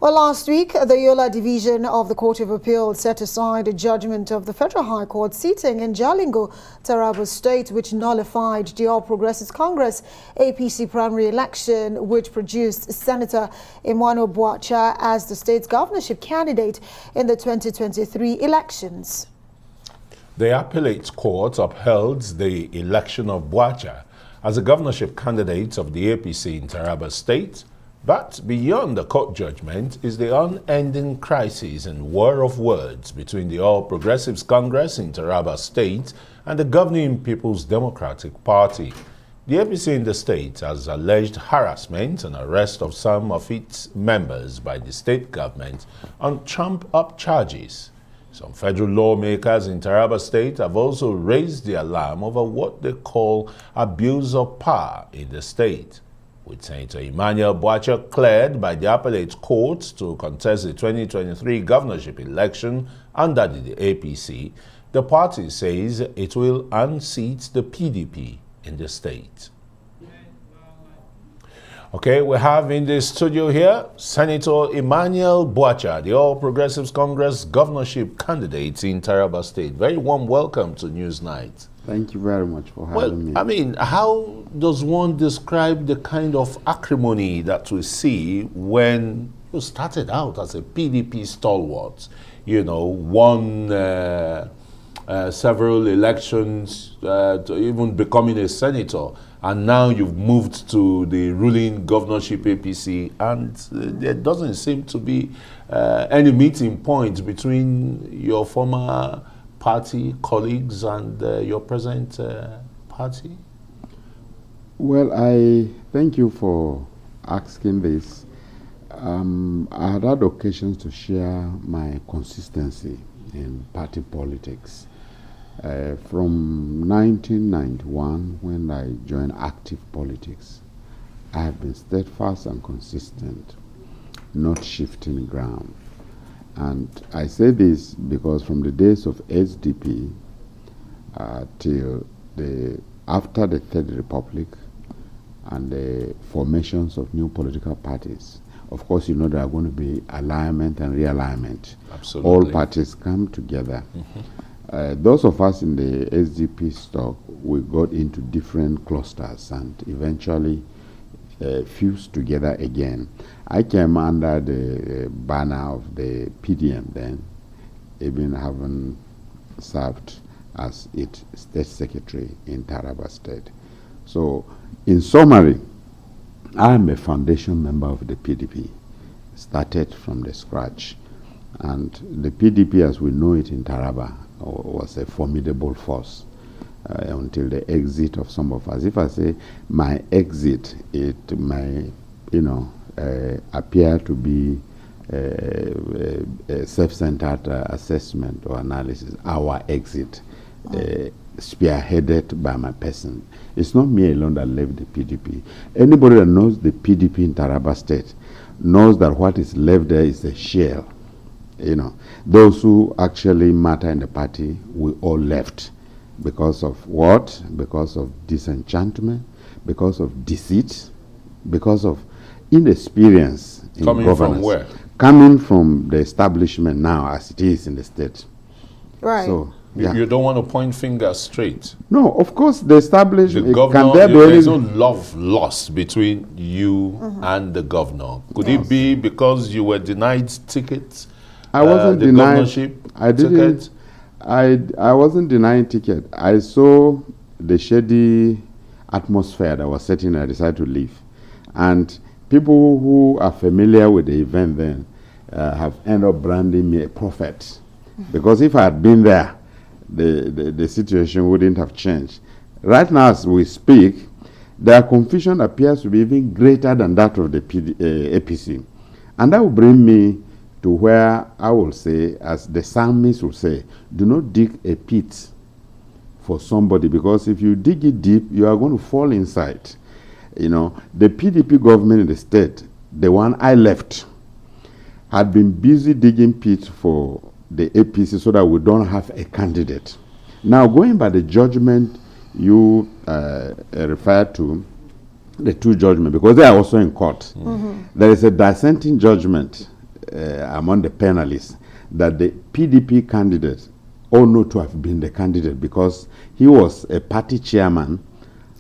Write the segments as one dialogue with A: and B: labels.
A: Well, last week, the Yola Division of the Court of Appeal set aside a judgment of the Federal High Court sitting in Jalingo, Taraba State, which nullified the All Progressives Congress APC primary election, which produced Senator Emmanuel Bwaxha as the state's governorship candidate in the 2023 elections.
B: The appellate court upheld the election of Bwaxha as a governorship candidate of the APC in Taraba State. But beyond the court judgment is the unending crisis and war of words between the All Progressives Congress in Taraba State and the governing People's Democratic Party. The APC in the state has alleged harassment and arrest of some of its members by the state government on trumped-up charges. Some federal lawmakers in Taraba State have also raised the alarm over what they call abuse of power in the state. With Senator Emmanuel Bwaxha cleared by the appellate court to contest the 2023 governorship election under the APC, the party says it will unseat the PDP in the state. Okay, we have in the studio here Senator Emmanuel Bwaxha, the All Progressives Congress governorship candidate in Taraba State. Very warm welcome to Newsnight.
C: Thank you very much for having me.
B: I mean, how does one describe the kind of acrimony that we see when you started out as a PDP stalwart, you know, won several elections to even becoming a senator, and now you've moved to the ruling governorship APC, and there doesn't seem to be any meeting point between your former party colleagues and your present party?
C: Well, I thank you for asking this. I had occasions to share my consistency in party politics. From 1991, when I joined active politics, I have been steadfast and consistent, not shifting ground. And I say this because from the days of SDP till after the Third Republic and the formations of new political parties, of course, you know there are going to be alignment and realignment.
B: Absolutely.
C: All parties come together. Mm-hmm. Those of us in the SDP stock, we got into different clusters and eventually fused together again. I came under the banner of the PDM then, even having served as its state secretary in Taraba State. So, in summary, I am a foundation member of the PDP, started from the scratch. And the PDP, as we know it in Taraba, was a formidable force until the exit of some of us. If I say my exit, it may, appear to be a self-centered assessment or analysis. Our exit, spearheaded by my person. It's not me alone that left the PDP. Anybody that knows the PDP in Taraba State knows that what is left there is a shell. Those who actually matter in the party, we all left. Because of what? Because of disenchantment, because of deceit, because of inexperience in governance.
B: Coming from where?
C: Coming from the establishment now as it is in the state.
A: Right.
C: So, yeah.
B: You don't want to point fingers straight.
C: No, of course the establishment.
B: The governor, there is no love lost between you and the governor. Could it be because you were denied tickets?
C: I wasn't
B: the
C: denied.
B: Governorship
C: I didn't.
B: ticket?
C: I wasn't denying ticket. I saw the shady atmosphere that was setting. I decided to leave, and people who are familiar with the event then have ended up branding me a prophet, because if I had been there, the situation wouldn't have changed. Right now, as we speak, their confusion appears to be even greater than that of the APC, and that will bring me to where I will say, as the psalmist will say, do not dig a pit for somebody, because if you dig it deep, you are going to fall inside. The PDP government in the state, the one I left, had been busy digging pits for the APC so that we don't have a candidate. Now, going by the judgment you referred to, the two judgments, because they are also in court, there is a dissenting judgment among the panelists that the PDP candidate ought not to have been the candidate because he was a party chairman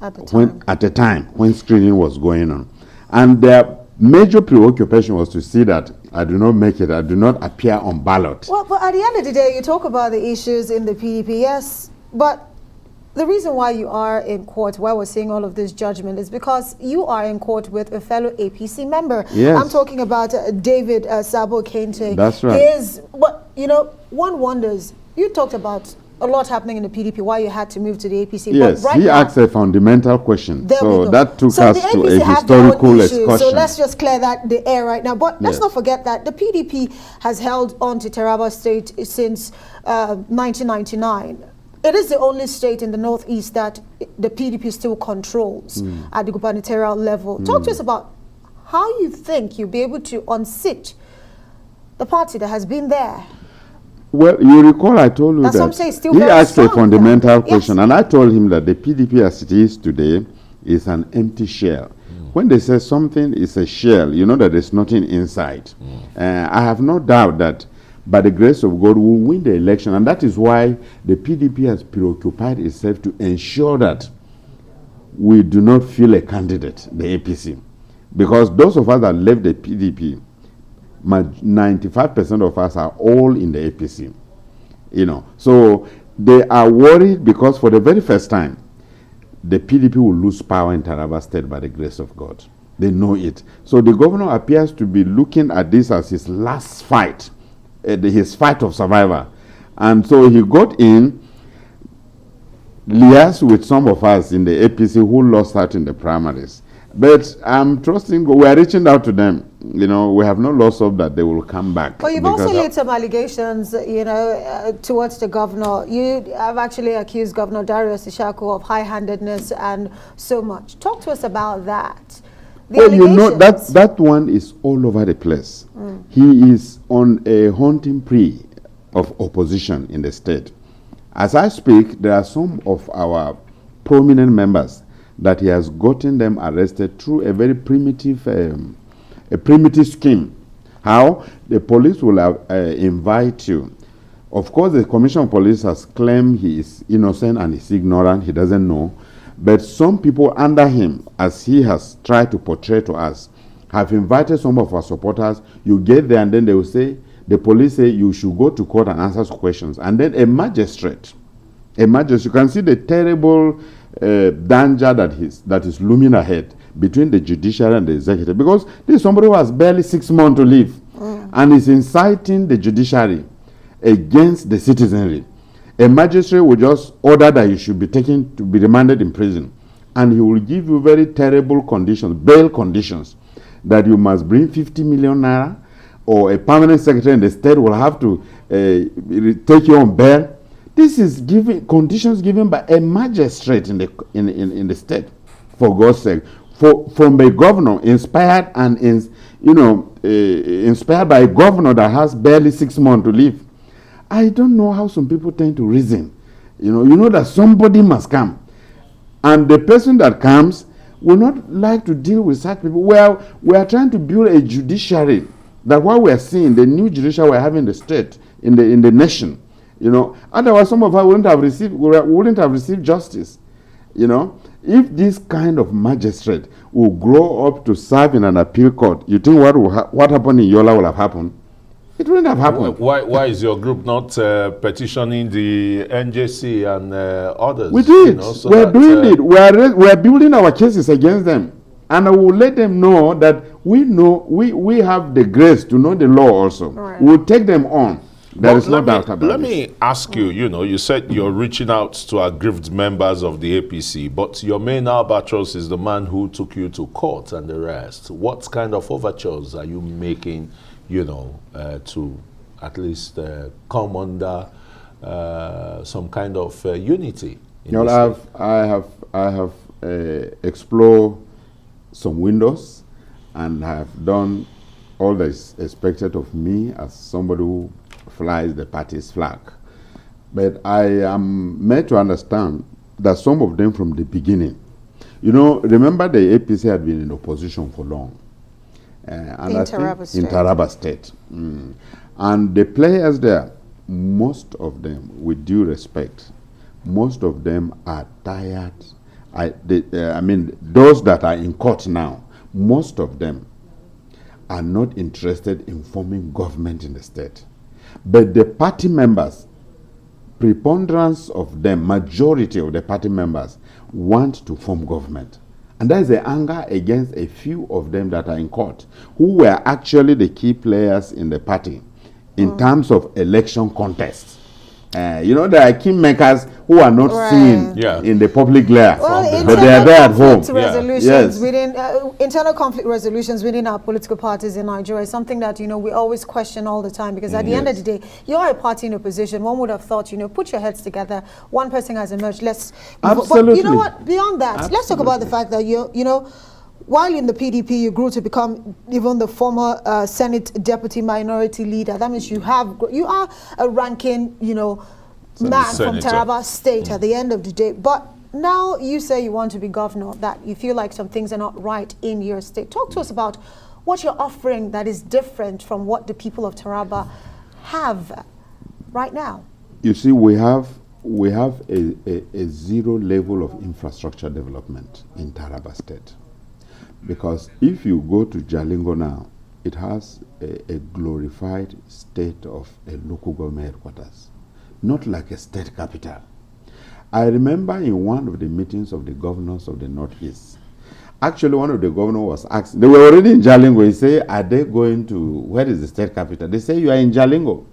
C: at the time when screening was going on. And their major preoccupation was to see that I do not make it, I do not appear on ballot.
A: Well, but at the end of the day, you talk about the issues in the PDP, yes, but the reason why you are in court, why we're seeing all of this judgment, is because you are in court with a fellow APC member.
C: Yes.
A: I'm talking about David Sabo Kente.
C: That's right.
A: But, you know, one wonders, you talked about a lot happening in the PDP, why you had to move to the APC.
C: Yes,
A: but right
C: he
A: now,
C: asked a fundamental question. So that took us to a
A: APC have their
C: historical
A: own issues,
C: excursion.
A: so let's just clear that the air right now. But let's
C: Yes.
A: not forget that the PDP has held on to Taraba State since 1999. It is the only state in the northeast that the PDP still controls at the gubernatorial level. Talk to us about how you think you'll be able to unseat the party that has been there.
C: Well, you recall I told you
A: That's what I'm
C: that
A: saying, still
C: he
A: very
C: asked a
A: strong.
C: fundamental
A: Yes.
C: question, and I told him that the PDP as it is today is an empty shell. When they say something is a shell, you know that there's nothing inside. I have no doubt that by the grace of God, we'll win the election, and that is why the PDP has preoccupied itself to ensure that we do not feel a candidate, the APC. Because those of us that left the PDP, 95% of us are all in the APC. You know, so they are worried because for the very first time, the PDP will lose power in Taraba State by the grace of God. They know it. So the governor appears to be looking at this as his last fight, his fight of survival. And so he got in, liaised with some of us in the APC who lost out in the primaries. But I'm trusting God. We are reaching out to them. You know, we have no loss of that they will come back.
A: Well, you've also made some allegations, you know, towards the governor. You have actually accused Governor Darius Ishaku of high-handedness and so much. Talk to us about that.
C: Well, you know, that one is all over the place. He is on a hunting spree of opposition in the state. As I speak, there are some of our prominent members that he has gotten them arrested through a very primitive scheme. How? The police will invite you. Of course, the Commission of Police has claimed he is innocent and is ignorant, he doesn't know. But some people under him, as he has tried to portray to us, have invited some of our supporters. You get there and then they will say, the police say you should go to court and answer questions. And then a magistrate, you can see the terrible danger that is looming ahead between the judiciary and the executive, because this is somebody who has barely 6 months to live and is inciting the judiciary against the citizenry. A magistrate will just order that you should be taken to be remanded in prison, and he will give you very terrible conditions, bail conditions, that you must bring 50 million naira, or a permanent secretary in the state will have to take you on bail. This is conditions given by a magistrate in the state, for God's sake, from a governor inspired inspired by a governor that has barely 6 months to live. I don't know how some people tend to reason. You know that somebody must come, and the person that comes will not like to deal with such people. Well, we are trying to build a judiciary that what we are seeing, the new judiciary we have in the state, in the nation. You know, otherwise some of us wouldn't have received justice. You know, if this kind of magistrate will grow up to serve in an appeal court, you think what happened in Yola will have happened? It wouldn't have happened.
B: Why is your group not petitioning the NJC and others?
C: We did.
B: You know, so
C: we are doing it. We are building our cases against them, and I will let them know that we have the grace to know the law also. Right. We will take them on. There is no doubt about it.
B: Let me ask you, you said you're reaching out to aggrieved members of the APC, but your main albatross is the man who took you to court and the rest. What kind of overtures are you making, to at least come under some kind of unity?
C: I have explored some windows and have done all that is expected of me as somebody who flies the party's flag. But I am made to understand that some of them from the beginning, remember the APC had been in opposition for long. and
A: in
C: Taraba State. And the players there, most of them, with due respect, most of them are tired. I mean, those that are in court now, most of them are not interested in forming government in the state. But the party members, preponderance of them, majority of the party members, want to form government. And that is the anger against a few of them that are in court, who were actually the key players in the party in terms of election contests. You know, there are kingmakers who are not seen in the public glare, but they are there at home.
A: Resolutions within, internal conflict resolutions within our political parties in Nigeria is something that, you know, we always question all the time, because at the end of the day, you're a party in opposition. One would have thought, you know, put your heads together. One person has emerged.
C: Absolutely.
A: But you know what? Beyond that, let's talk about the fact that you know, while in the PDP, you grew to become even the former Senate Deputy Minority Leader. That means you are a ranking, you know, man from Taraba State at the end of the day. But now you say you want to be governor, that you feel like some things are not right in your state. Talk to us about what you're offering that is different from what the people of Taraba have right now.
C: You see, we have a zero level of infrastructure development in Taraba State. Because if you go to Jalingo now, it has a glorified state of a local government headquarters, not like a state capital. I remember in one of the meetings of the governors of the Northeast, actually one of the governors was asked, they were already in Jalingo, he said, are they going to, where is the state capital? They say, you are in Jalingo.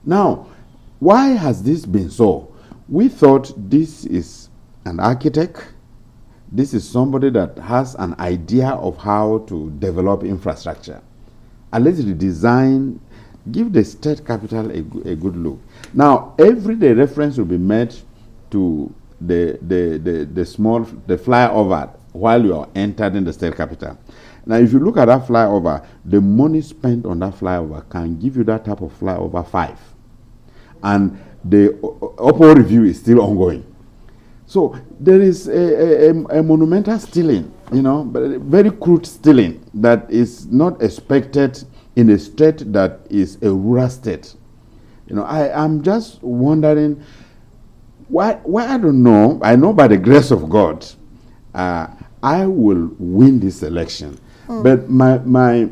C: Now, why has this been so? We thought this is an architect. This is somebody that has an idea of how to develop infrastructure. And let's redesign, give the state capital a good look. Now, every day reference will be made to the flyover while you are entering the state capital. Now, if you look at that flyover, the money spent on that flyover can give you that type of flyover 5. And the upper review is still ongoing. So there is a monumental stealing, you know, but very crude stealing that is not expected in a state that is a rural state. You know, I'm just wondering why I don't know. I know by the grace of God, I will win this election. But my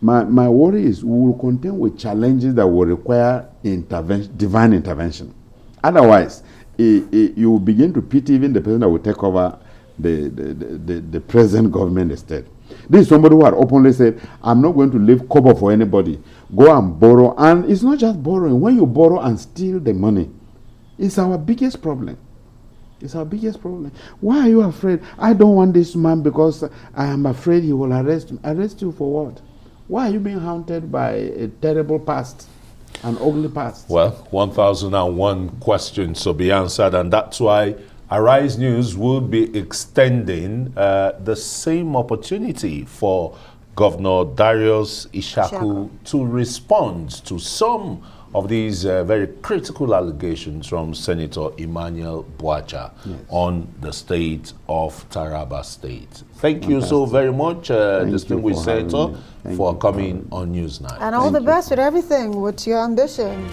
C: worry is we will contend with challenges that will require divine intervention. Otherwise, you will begin to pity even the person that will take over the present government estate. This is somebody who had openly said, I'm not going to leave kobo for anybody. Go and borrow. And it's not just borrowing. When you borrow and steal the money, it's our biggest problem. It's our biggest problem. Why are you afraid? I don't want this man because I am afraid he will arrest me. Arrest you for what? Why are you being haunted by a terrible past? An ugly past.
B: Well, 1001 questions to be answered, and that's why Arise News will be extending the same opportunity for Governor Darius Ishaku to respond to some of these very critical allegations from Senator Emmanuel Bwaxha on the state of Taraba State. Thank you so very much, distinguished Senator, for coming on Newsnight.
A: And all the best with everything, with your ambition.